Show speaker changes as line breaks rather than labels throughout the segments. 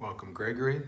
Welcome, Gregory.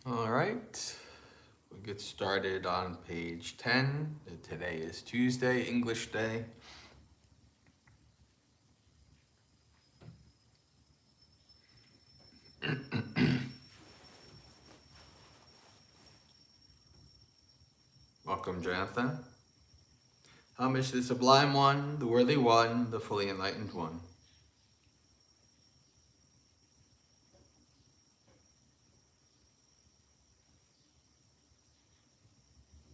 All right, we'll get started on page 10. Today is Tuesday, English Day. Welcome, Jonathan. Homage to the Sublime One, the Worthy One, the Fully Enlightened One.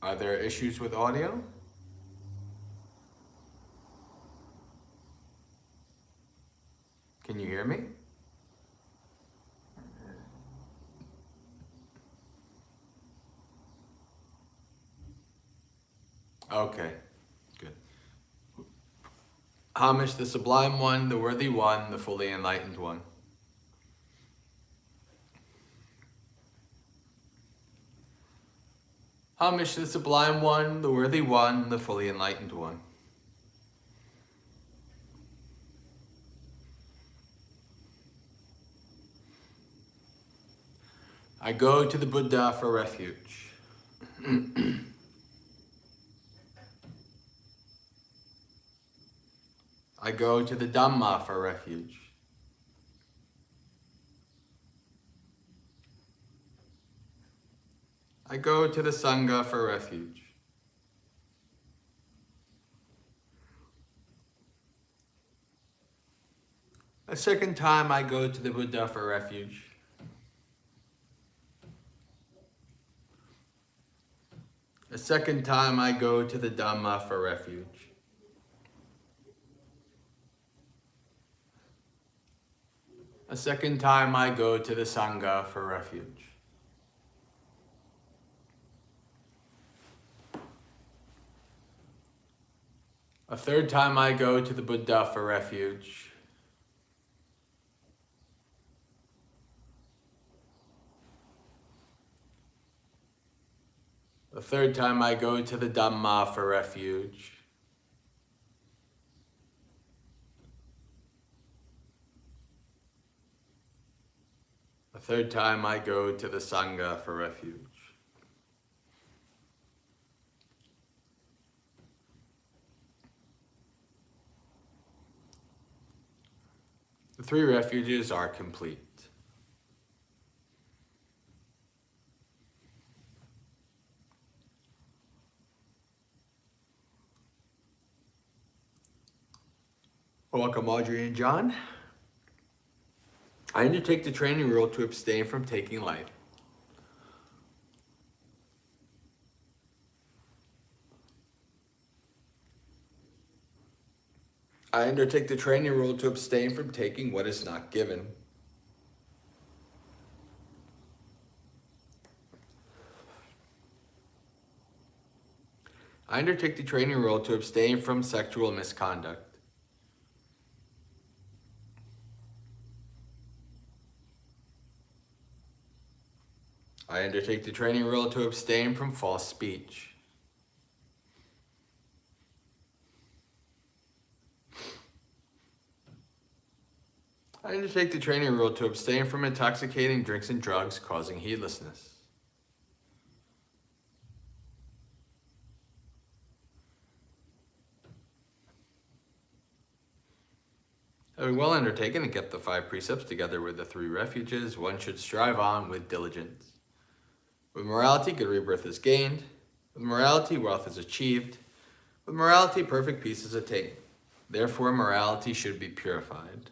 Are there issues with audio? Can you hear me? Okay, good. Homage to the Sublime One, the Worthy One, the Fully Enlightened One. Homage to the Sublime One, the Worthy One, the Fully Enlightened One. I go to the Buddha for refuge. I go to the Dhamma for refuge. I go to the Sangha for refuge. A second time I go to the Buddha for refuge. A second time I go to the Dhamma for refuge. A second time I go to the Sangha for refuge. A third time I go to the Buddha for refuge. The third time I go to the Dhamma for refuge. The third time I go to the Sangha for refuge. The three refuges are complete. Welcome, Audrey and John. I undertake the training rule to abstain from taking life. I undertake the training rule to abstain from taking what is not given. I undertake the training rule to abstain from sexual misconduct. I undertake the training rule to abstain from false speech. I undertake the training rule to abstain from intoxicating drinks and drugs causing heedlessness. Having well undertaken and kept the 5 precepts together with the 3 refuges, one should strive on with diligence. With morality, good rebirth is gained. With morality, wealth is achieved. With morality, perfect peace is attained. Therefore, morality should be purified.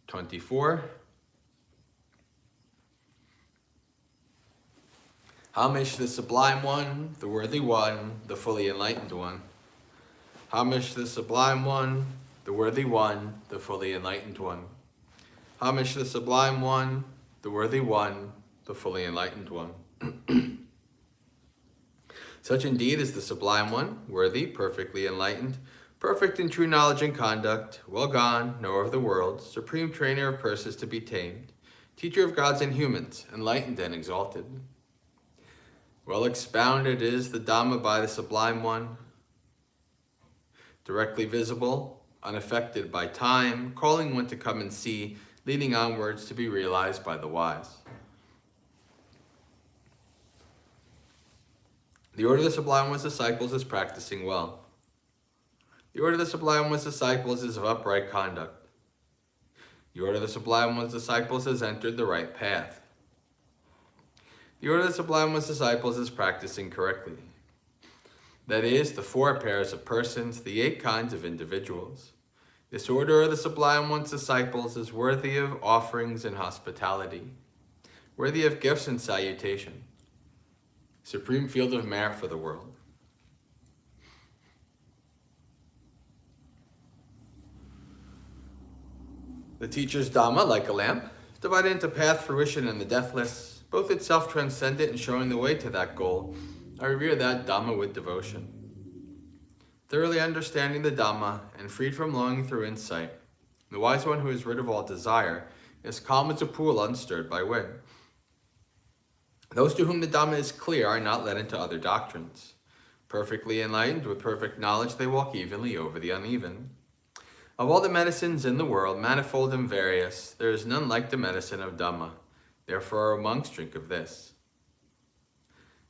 "24. Homage to the Sublime One, the Worthy One, the Fully Enlightened One. Homage to the Sublime One, the Worthy One, the Fully Enlightened One. Homage to the Sublime One, the Worthy One, the Fully Enlightened One. Such indeed is the Sublime One, worthy, perfectly enlightened, perfect in true knowledge and conduct, well gone, knower of the world, supreme trainer of persons to be tamed, teacher of gods and humans, enlightened and exalted. Well expounded is the Dhamma by the Sublime One, directly visible, unaffected by time, calling one to come and see, leading onwards to be realized by the wise. The order of the Sublime One's disciples is practicing well. The order of the Sublime One's disciples is of upright conduct. The order of the Sublime One's disciples has entered the right path. The order of the Sublime One's disciples is practicing correctly. That is, the 4 pairs of persons, the 8 kinds of individuals. This order of the Sublime One's disciples is worthy of offerings and hospitality, worthy of gifts and salutation, supreme field of merit for the world. The teacher's Dhamma, like a lamp, is divided into path, fruition, and the deathless, both itself transcendent and showing the way to that goal. I revere that Dhamma with devotion. Thoroughly understanding the Dhamma and freed from longing through insight, the wise one who is rid of all desire is calm as a pool unstirred by wind. Those to whom the Dhamma is clear are not led into other doctrines. Perfectly enlightened with perfect knowledge, they walk evenly over the uneven. Of all the medicines in the world, manifold and various, there is none like the medicine of Dhamma. Therefore, our monks drink of this.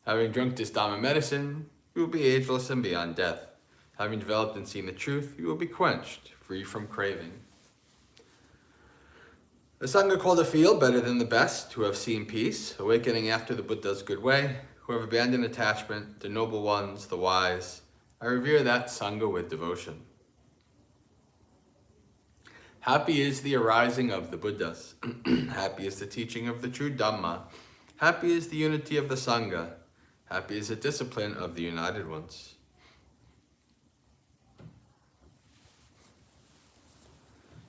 Having drunk this Dhamma medicine, you will be ageless and beyond death. Having developed and seen the truth, you will be quenched, free from craving. The Sangha called a field better than the best, who have seen peace, awakening after the Buddha's good way, who have abandoned attachment, the noble ones, the wise. I revere that Sangha with devotion. Happy is the arising of the Buddhas. Happy is the teaching of the true Dhamma. Happy is the unity of the Sangha. Happy is the discipline of the united ones.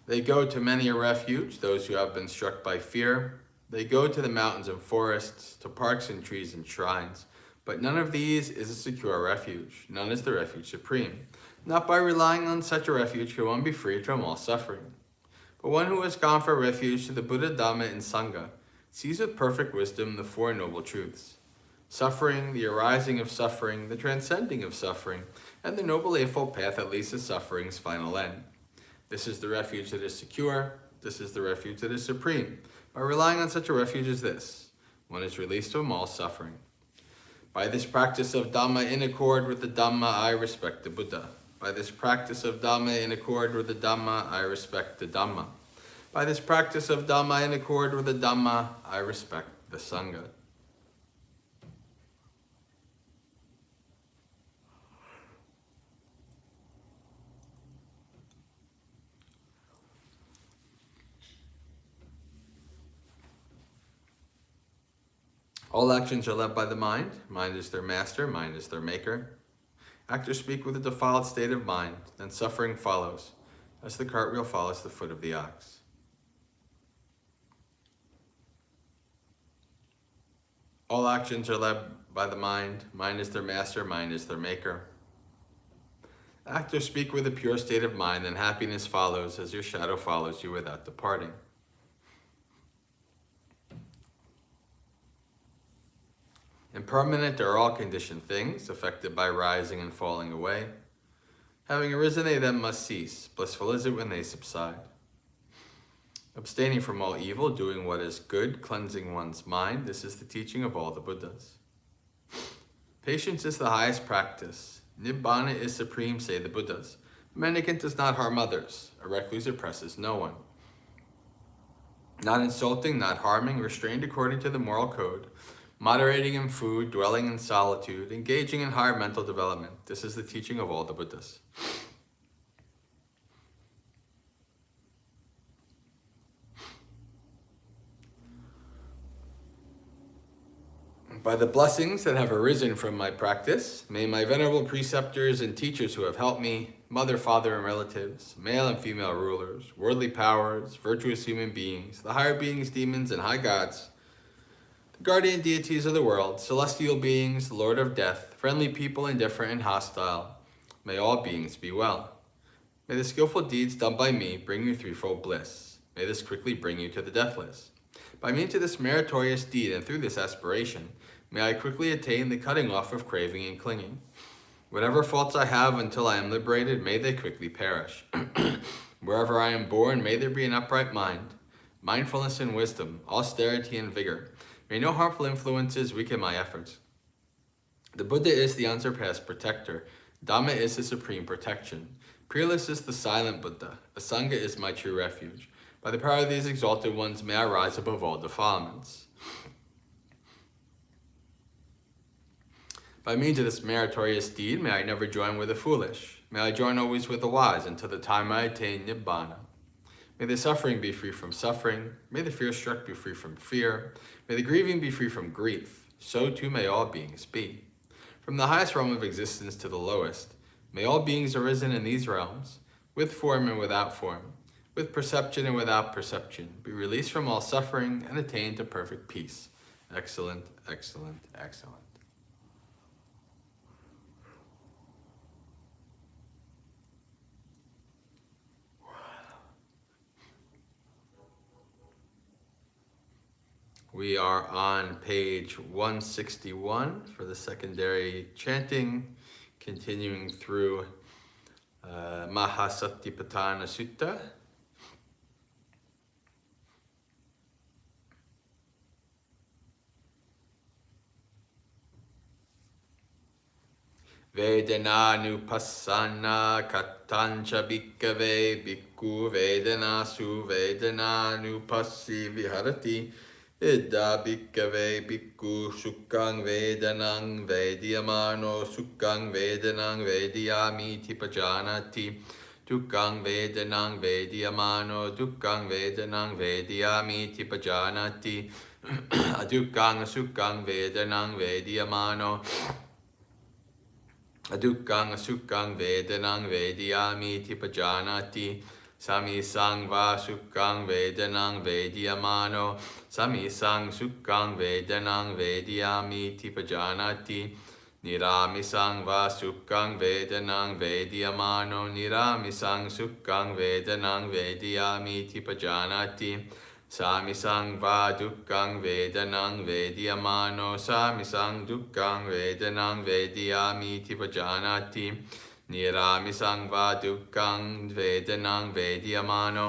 They go to many a refuge, those who have been struck by fear. They go to the mountains and forests, to parks and trees and shrines. But none of these is a secure refuge. None is the refuge supreme. Not by relying on such a refuge can one be freed from all suffering. But one who has gone for refuge to the Buddha, Dhamma, and Sangha sees with perfect wisdom the 4 noble truths: suffering, the arising of suffering, the transcending of suffering, and the noble eightfold path that leads to suffering's final end. This is the refuge that is secure. This is the refuge that is supreme. By relying on such a refuge as this, one is released from all suffering. By this practice of Dhamma in accord with the Dhamma, I respect the Buddha. By this practice of Dhamma in accord with the Dhamma, I respect the Dhamma. By this practice of Dhamma in accord with the Dhamma, I respect the Sangha. All actions are led by the mind. Mind is their master, mind is their maker. Actors speak with a defiled state of mind, then suffering follows, as the cartwheel follows the foot of the ox. All actions are led by the mind. Mind is their master, mind is their maker. Act or speak with a pure state of mind, then happiness follows as your shadow follows you without departing. Impermanent are all conditioned things, affected by rising and falling away. Having arisen, they then must cease. Blissful is it when they subside. Abstaining from all evil, doing what is good, cleansing one's mind, this is the teaching of all the Buddhas. Patience is the highest practice. Nibbana is supreme, say the Buddhas. A mendicant does not harm others. A recluse oppresses no one. Not insulting, not harming, restrained according to the moral code, moderating in food, dwelling in solitude, engaging in higher mental development. This is the teaching of all the Buddhas. By the blessings that have arisen from my practice, may my venerable preceptors and teachers who have helped me, mother, father, and relatives, male and female rulers, worldly powers, virtuous human beings, the higher beings, demons, and high gods, the guardian deities of the world, celestial beings, the Lord of death, friendly people, indifferent and hostile, may all beings be well. May the skillful deeds done by me bring you threefold bliss. May this quickly bring you to the deathless. By means of this meritorious deed and through this aspiration, may I quickly attain the cutting off of craving and clinging. Whatever faults I have until I am liberated, may they quickly perish. Wherever I am born, may there be an upright mind, mindfulness and wisdom, austerity and vigor. May no harmful influences weaken my efforts. The Buddha is the unsurpassed protector. Dhamma is the supreme protection. Peerless is the silent Buddha. A Sangha is my true refuge. By the power of these exalted ones, may I rise above all defilements. By means of this meritorious deed, may I never join with the foolish. May I join always with the wise until the time I attain Nibbana. May the suffering be free from suffering. May the fear-struck be free from fear. May the grieving be free from grief. So too may all beings be. From the highest realm of existence to the lowest, may all beings arisen in these realms, with form and without form, with perception and without perception, be released from all suffering and attain to perfect peace. Excellent, excellent, excellent. We are on page 161 for the secondary chanting, continuing through Mahasatipatthana Sutta. Vedananupassanna kattancha bhikkave bhikkhu vedanasu vedananupassi viharati idda bhikkave bhikkhu sukkhaṃ vedanang vedyamano sukkhaṃ vedanang vedyamiti pajanati dukkhaṃ vedanang vedyamano dukkhaṃ vedanang vedyamiti pajanati adukkhaṃ sukkhaṃ vedanang vedyamano adukkhaṃ sukkhaṃ vedanang vedyamiti pajanati samisang va sukkhaṃ vedanang vedyamano samisang sukkhaṃ vedanang vedyamiti pajanati niramisang va sukkhaṃ vedanang vedyamano niramisang sukkhaṃ vedanang vedyamiti pajanati samisang va dukkhaṃ vedanang vedyamano samisang dukkhaṃ vedanang vedyamiti pajanati niramisang va dukkhaṃ vedanang vedyamano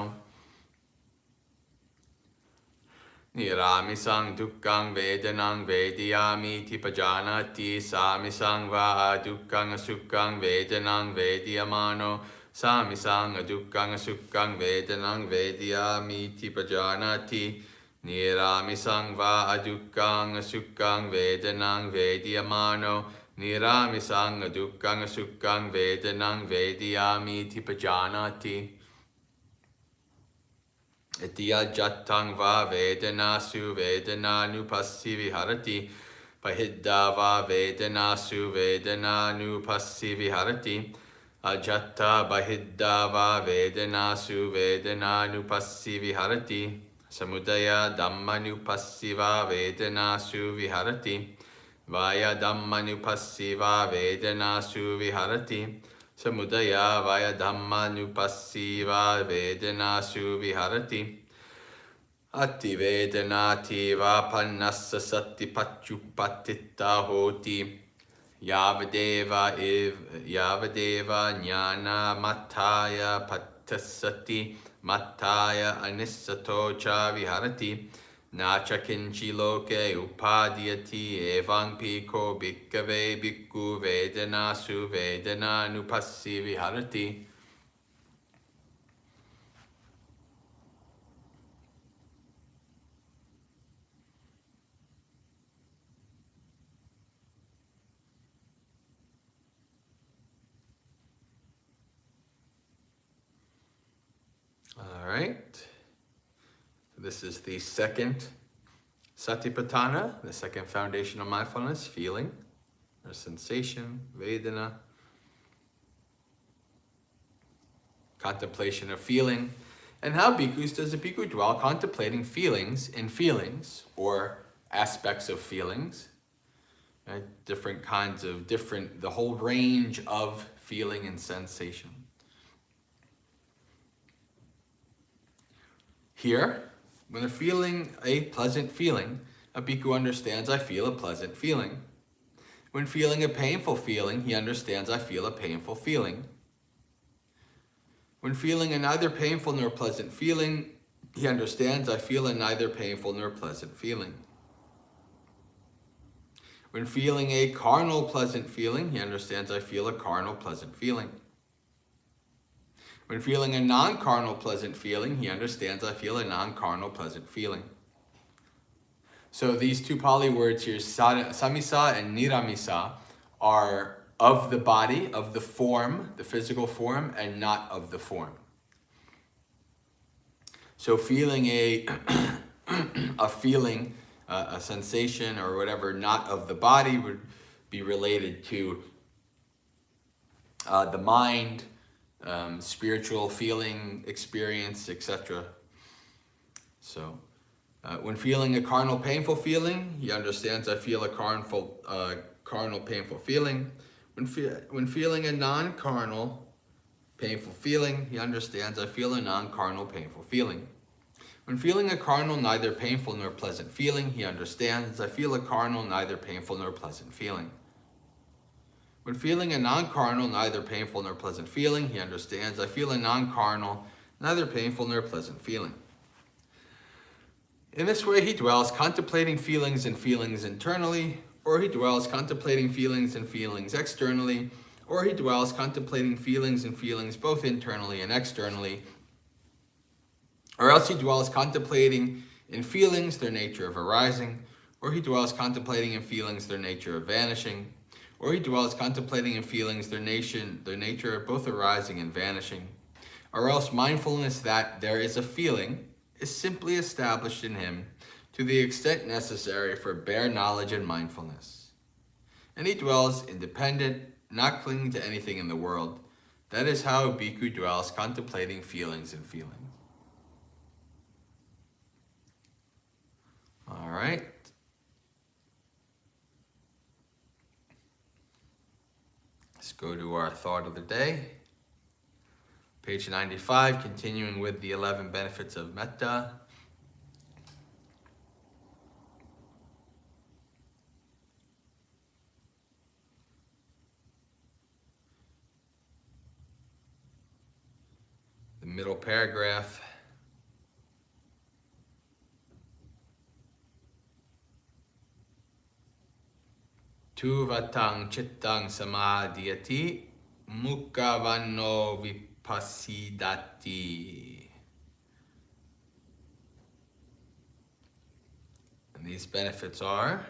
niramisang dukkhaṃ vedanang vedyamiti pajanati samisang va dukkhaṃ sukkhaṃ vedanang vedyamano samisang dukkhaṃ sukkhaṃ vedanang vedyamiti pajanati niramisang va dukkhaṃ sukkhaṃ vedanang vedyamano niramisang dukkhaṃ sukkhaṃ vedanang vedyamiti pajanati Itiya jattaṃ va vedanasu vedananupassi viharati Pahidda va vedanasu vedananupassi viharati Ajatta bahidda va vedanasu vedananupassi viharati Samudaya dhammanupassi va vedanasu viharati vaya dhammanupassiva vedanasu viharati. Samudaya vaya dhammanupassiva vedanasu viharati. Ati vedanati vapannassa sati pachupatitta hoti. Yavadeva jnana mataya pattasati mataya anissato cha viharati. Nacha kinchi loke upadhyati evang piko bhikkave bhikkhu vedanasu vedananupassi viharati. All right. This is the second Satipatthana, the second foundation of mindfulness, feeling or sensation, Vedana, contemplation of feeling. And how bhikkhus does a bhikkhu dwell contemplating feelings in feelings or aspects of feelings, right? Different kinds of the whole range of feeling and sensation. Here, when feeling a pleasant feeling, a bhikkhu understands I feel a pleasant feeling. When feeling a painful feeling, he understands I feel a painful feeling. When feeling a neither painful nor pleasant feeling, he understands I feel a neither painful nor pleasant feeling. When feeling a carnal pleasant feeling, he understands I feel a carnal pleasant feeling. When feeling a non-carnal pleasant feeling, he understands I feel a non-carnal pleasant feeling. So these two Pali words here, samisa and niramisa, are of the body, of the form, the physical form, and not of the form. So feeling a feeling, a sensation or whatever, not of the body would be related to the mind, spiritual feeling, experience, etc. So when feeling a carnal painful feeling, he understands I feel a carnal painful feeling. When feeling a non-carnal painful feeling, he understands I feel a non-carnal painful feeling. When feeling a carnal neither painful nor pleasant feeling, he understands I feel a carnal neither painful nor pleasant feeling. When feeling a non-carnal neither painful nor pleasant feeling, he understands I feel a non-carnal neither painful nor pleasant feeling. In this way, he dwells contemplating feelings and feelings internally, or he dwells contemplating feelings and feelings externally, or he dwells contemplating feelings and feelings both internally and externally, or else he dwells contemplating in feelings their nature of arising, or he dwells contemplating in feelings their nature of vanishing, or he dwells contemplating in feelings their nature of both arising and vanishing, or else mindfulness that there is a feeling is simply established in him to the extent necessary for bare knowledge and mindfulness. And he dwells independent, not clinging to anything in the world. That is how a bhikkhu dwells contemplating feelings and feelings. All right. Let's go to our thought of the day. Page 95, continuing with the 11 benefits of metta. The middle paragraph. Tuvatang chittang samadhyati mukhavanno vipasidati. And these benefits are: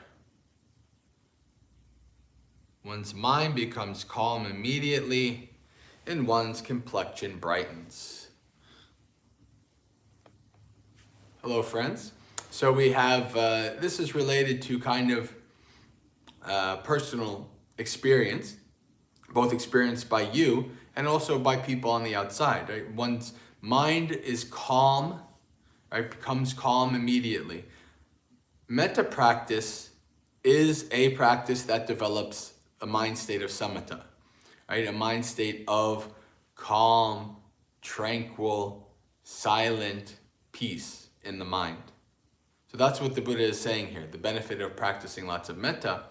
one's mind becomes calm immediately, and one's complexion brightens. Hello, friends. So we have, this is related to kind of personal experience, both experienced by you and also by people on the outside, right? One's mind is calm, right? Becomes calm immediately. Metta practice is a practice that develops a mind state of samatha, right? A mind state of calm, tranquil, silent peace in the mind. So that's what the Buddha is saying here. The benefit of practicing lots of metta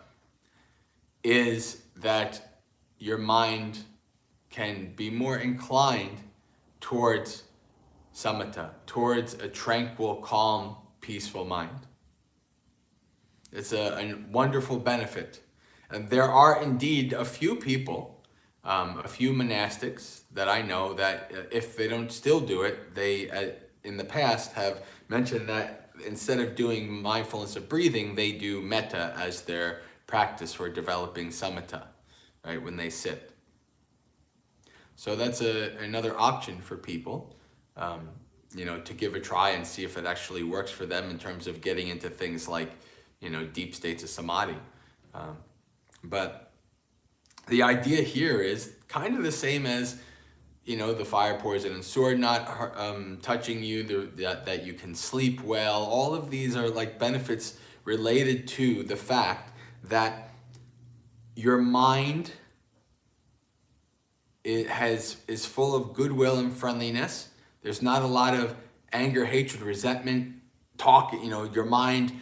is that your mind can be more inclined towards samatha, towards a tranquil, calm, peaceful mind. It's a wonderful benefit. And there are indeed a few people, a few monastics that I know that if they don't still do it, they in the past have mentioned that instead of doing mindfulness of breathing, they do metta as their practice for developing samatha, right, when they sit. So that's another option for people, to give a try and see if it actually works for them in terms of getting into things like, deep states of samadhi. But the idea here is kind of the same as, the fire, poison, and sword not touching you, that you can sleep well. All of these are like benefits related to the fact that your mind is full of goodwill and friendliness. There's not a lot of anger, hatred, resentment, talk, your mind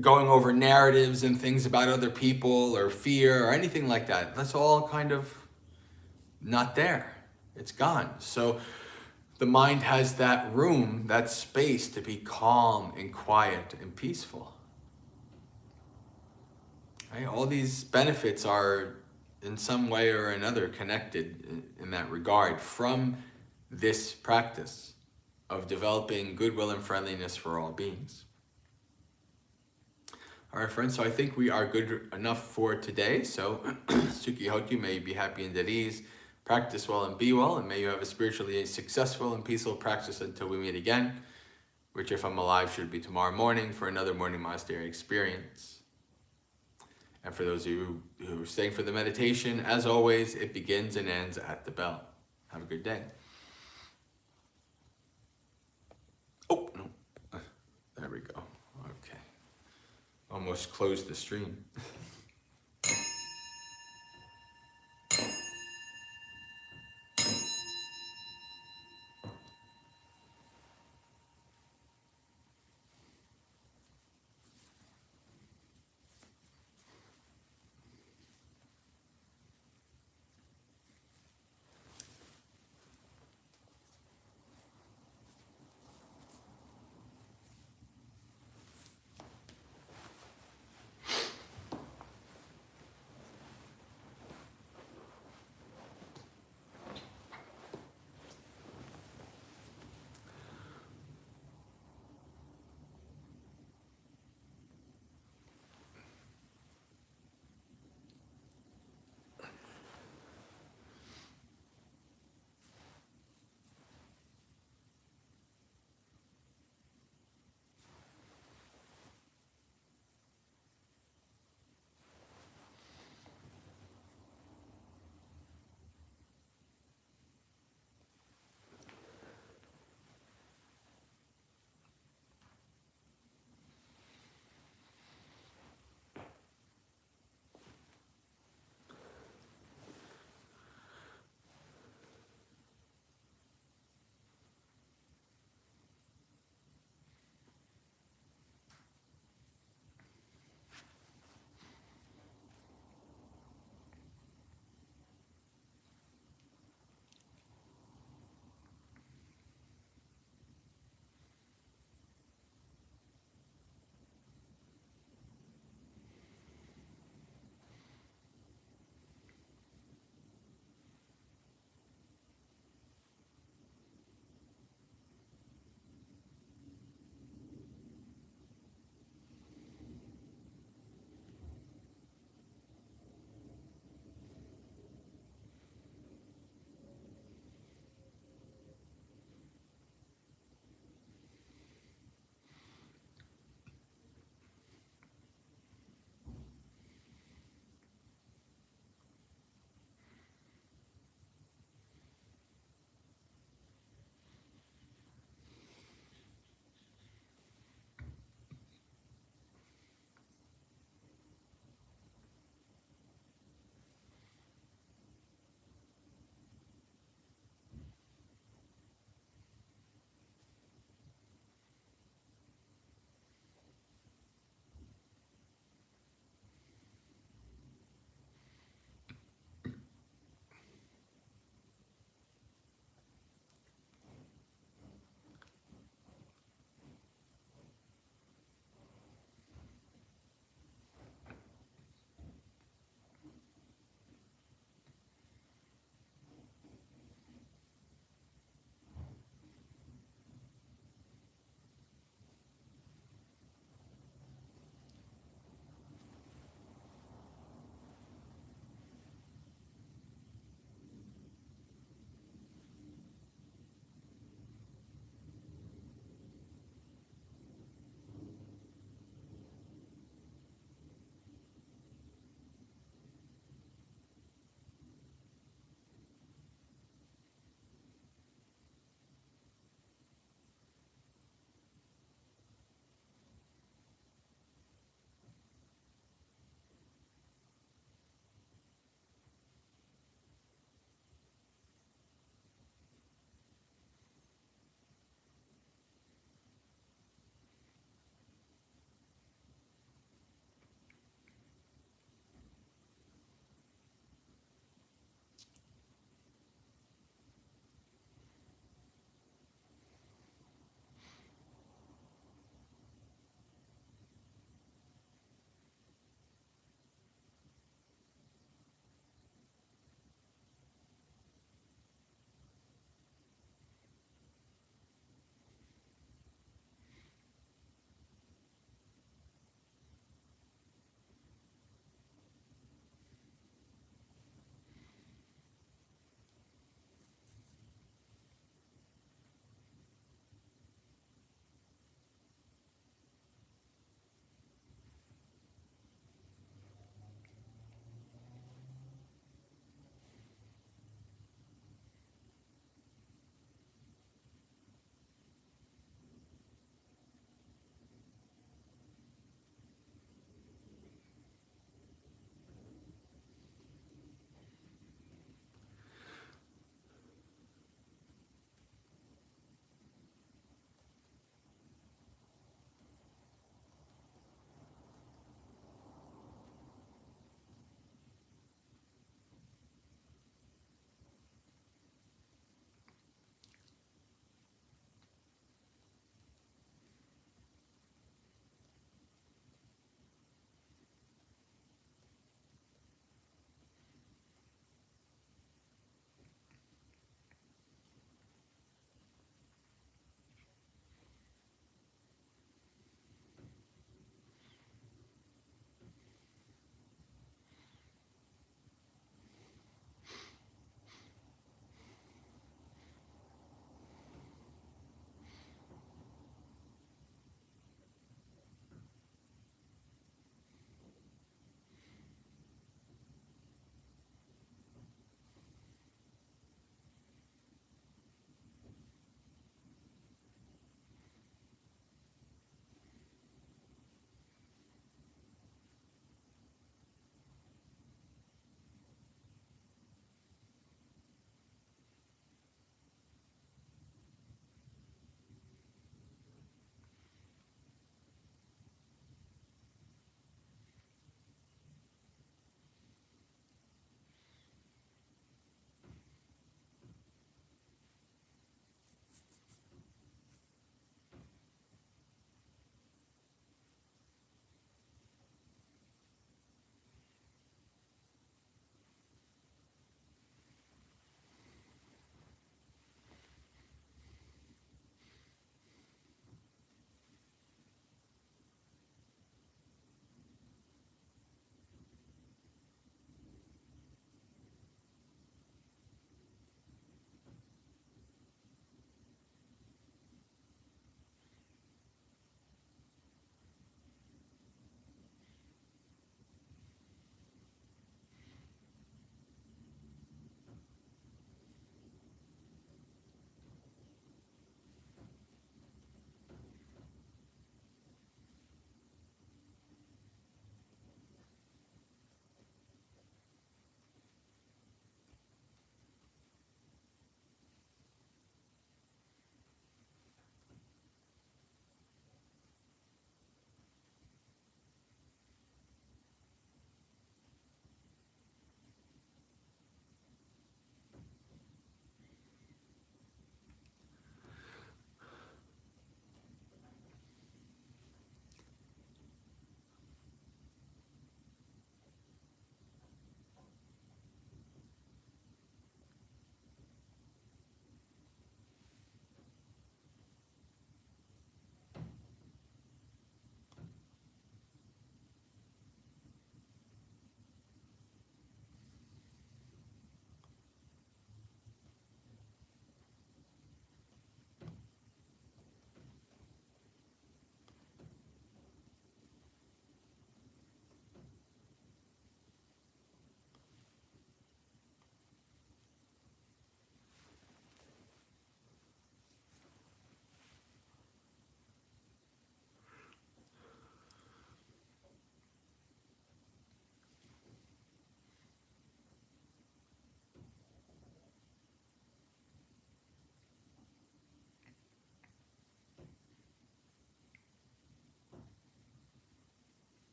going over narratives and things about other people or fear or anything like that. That's all kind of not there. It's gone. So the mind has that room, that space to be calm and quiet and peaceful. Right? All these benefits are in some way or another connected in that regard from this practice of developing goodwill and friendliness for all beings. All right, friends, so I think we are good enough for today. So, Sukhi Hotu, may you be happy and at ease, practice well and be well, and may you have a spiritually successful and peaceful practice until we meet again, which if I'm alive should be tomorrow morning for another morning monastery experience. And for those of you who are staying for the meditation, as always, it begins and ends at the bell. Have a good day. Oh, no. There we go. Okay. Almost closed the stream.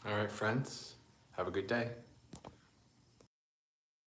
All right, friends, have a good day.